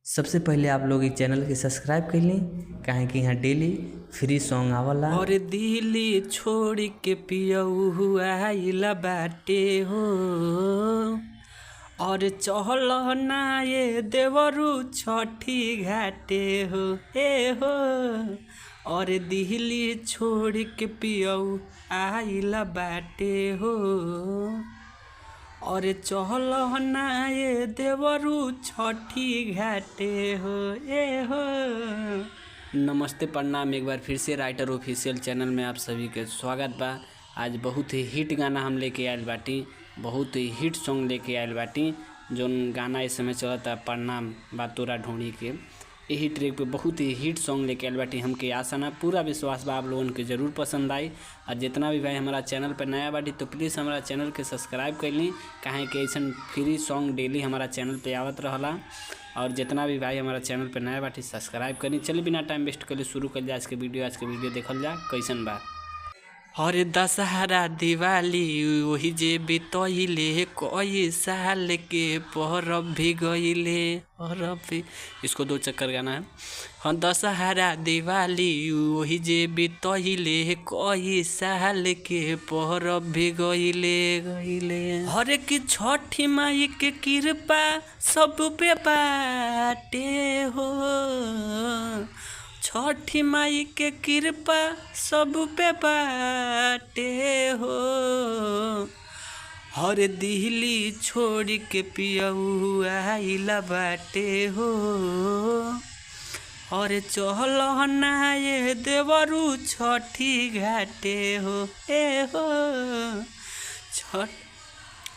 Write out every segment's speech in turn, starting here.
सबसे पहले आप लोग इस चैनल के सब्सक्राइब कर ली, काहे कि यहाँ डेली फ्री सॉन्ग आवला। और दिल्ली छोड़ के पियऊ आइला बाटे हो, और चहल ना ये देवरू छठी घाटे हो ए हो। और दिल्ली छोड़ के पियऊ आइला बाटे हो, और चहल ना ये देवरू छठी घाटे हो ए हो। नमस्ते प्रणाम, एक बार फिर से राइटर ऑफिशियल चैनल में आप सभी के स्वागत बा। आज बहुत ही हिट गाना हम लेके आयल बाटी, बहुत ही हिट सॉन्ग लेके आयल बाटी। जोन गाना इस समय चलता प्रणाम बा तोरा ढूंढी के, यही ट्रैक पे बहुत ही हिट सॉन्ग लेके आयल बाटी। हमके आशा ना पूरा विश्वास बा आप लोगन के ज़रूर पसंद आई। और जितना भी भाई हमारा चैनल पे नया बाटी तो प्लीज़ हमारा चैनल के सब्सक्राइब कर ली, काहे कि ऐसा फ्री सॉन्ग डेली हमारा चैनल पे आवत रहला। और जितना भी भाई हमारा चैनल पे नया बाटी सब्सक्राइब करी। चलिए बिना टाइम वेस्ट कर शुरू कर जाए आज के वीडियो देखल जा कैसन बा। और दशहरा दिवाली वही जे बितइले, कई साल के परब भी गइले। और भी इसको दो चक्कर गाना है। हाँ, दशहरा दिवाली वही जे बितइले, कई साल के परब भी गइले। हर एक छठी माई के कृपा सब पे बाटे हो, छठी माई के कृपा सब पे बाटे हो। हर दिल्ली छोड़ के पियऊ आइला बाटे हो, और चहल ना ये देवरू छठी घाटे हो ए हो।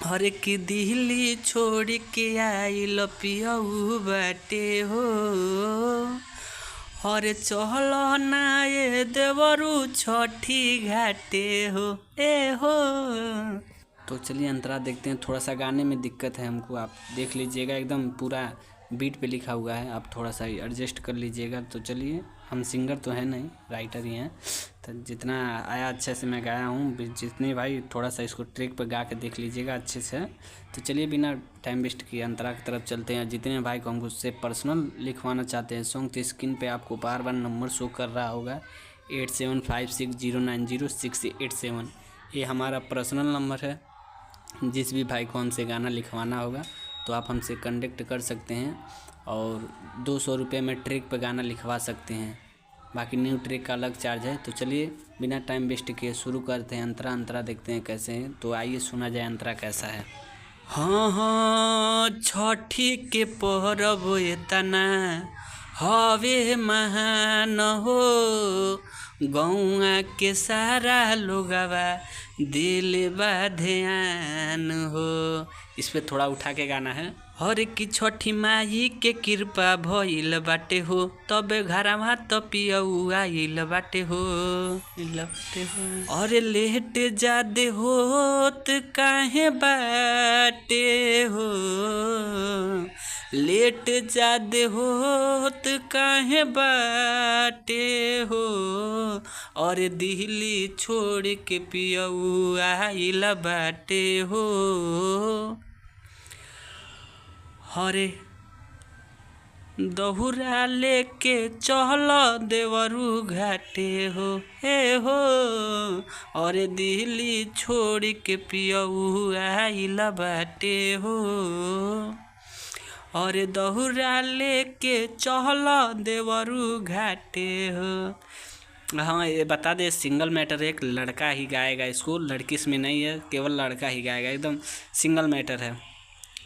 हर की दिल्ली छोड़ के आइल पियऊ बाटे हो, और चहल ना ये देवरू छठी घाटे हो ए हो। तो चलिए अंतरा देखते हैं। थोड़ा सा गाने में दिक्कत है हमको, आप देख लीजिएगा, एकदम पूरा बीट पे लिखा हुआ है, आप थोड़ा सा एडजस्ट कर लीजिएगा। तो चलिए, हम सिंगर तो है नहीं, राइटर ही हैं, तो जितना आया अच्छे से मैं गाया हूँ। जितने भाई थोड़ा सा इसको ट्रैक पर गा के देख लीजिएगा अच्छे से। तो चलिए बिना टाइम वेस्ट किए अंतरा की तरफ चलते हैं। जितने भाई को हमको उससे पर्सनल लिखवाना चाहते हैं सॉन्ग, तो स्क्रीन पे आपको बार बार नंबर शो कर रहा होगा 8756090687। ये हमारा पर्सनल नंबर है। जिस भी भाई को हमसे गाना लिखवाना होगा तो आप हमसे कांटेक्ट कर सकते हैं, और 200 रुपये में ट्रैक पे गाना लिखवा सकते हैं। बाकी न्यू ट्रैक का अलग चार्ज है। तो चलिए बिना टाइम वेस्ट किए शुरू करते हैं। अंतरा देखते हैं कैसे हैं। तो आइए सुना जाए अंतरा कैसा है। हाँ हाँ, छठी के परब एतना हवे महान हो, गौआ के सारा लोगवा दिल बा ध्यान हो। इस पे थोड़ा उठा के गाना है। हर की छठी माई के कृपा भइल बाटे हो, तबे घरवा तो पियऊ आइल बाटे हो। और लेट जादे होत काहे बाटे हो, लेट जादे होत काहे बाटे हो। और दिल्ली छोड़ के पियऊ आइला बाटे हो, हरे दहुरा लेके चहल देवरू घाटे हो हे हो। और दिल्ली छोड़ के पियऊ आइला बाटे हो, और दहुरा लेके चहल देवरू घाटे हो। हाँ, ये बता दे, सिंगल मैटर एक लड़का ही गाएगा इसको, लड़की इसमें नहीं है, केवल लड़का ही गाएगा। एकदम सिंगल मैटर है।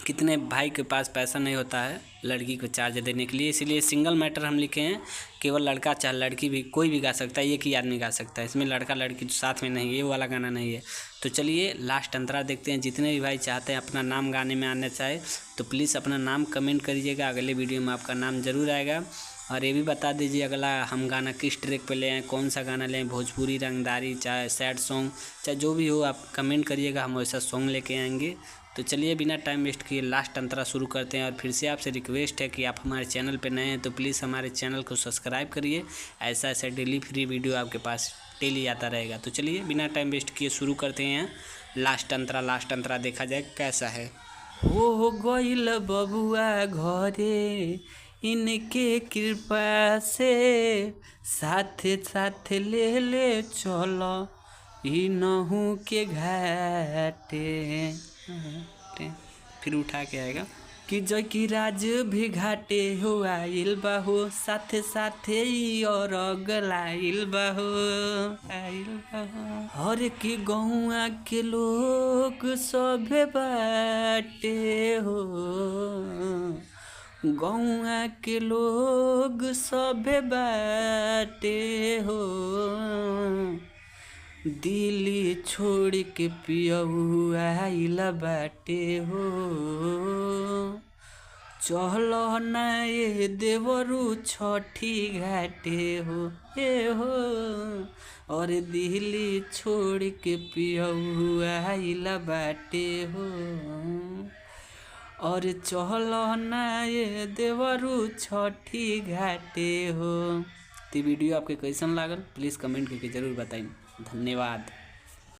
कितने भाई के पास पैसा नहीं होता है लड़की को चार्ज देने के लिए, इसीलिए सिंगल मैटर हम लिखे हैं। केवल लड़का चाहे लड़की भी कोई भी गा सकता है, एक ही आदमी गा सकता है। इसमें लड़का लड़की साथ में नहीं, ये वाला गाना नहीं है। तो चलिए लास्ट अंतरा देखते हैं। जितने भी भाई चाहते हैं अपना नाम गाने में आना चाहे तो प्लीज़ अपना नाम कमेंट करिएगा, अगले वीडियो में आपका नाम ज़रूर आएगा। और ये भी बता दीजिए अगला हम गाना किस ट्रैक पे ले आएँ, कौन सा गाना लें, भोजपुरी, रंगदारी, चाहे सैड सॉन्ग, चाहे जो भी हो आप कमेंट करिएगा, हम वैसा सॉन्ग लेके आएंगे। तो चलिए बिना टाइम वेस्ट किए लास्ट अंतरा शुरू करते हैं। और फिर से आपसे रिक्वेस्ट है कि आप हमारे चैनल पे नए हैं तो प्लीज़ हमारे चैनल को सब्सक्राइब करिए। ऐसा डेली फ्री वीडियो आपके पास डेली आता रहेगा। तो चलिए बिना टाइम वेस्ट किए शुरू करते हैं लास्ट अंतरा देखा जाए कैसा है। हो गइल बबुआ घरे इनके कृपा से साथे साथे ले चलो इनहू के घाटे। फिर उठा के आएगा कि जय की राज भी घाटे हो आइल बाहो, साथे साथे और गलाइल बाहो आइल बाहो। हर की गौआ के लोग सभे बाटे हो, गौआ के लोग सभे बाटे हो। दिल्ली छोड़ के पियऊ आइला बाटे हो। चलो ना ये देवरू छठी घाटे हो ए हो। और दिल्ली छोड़ के पियऊ आइला बाटे हो। और चलो ना ये देवरू छठी घाटे हो। तो वीडियो आपके कैसन लागल प्लीज़ कमेंट करके ज़रूर बताइए। धन्यवाद।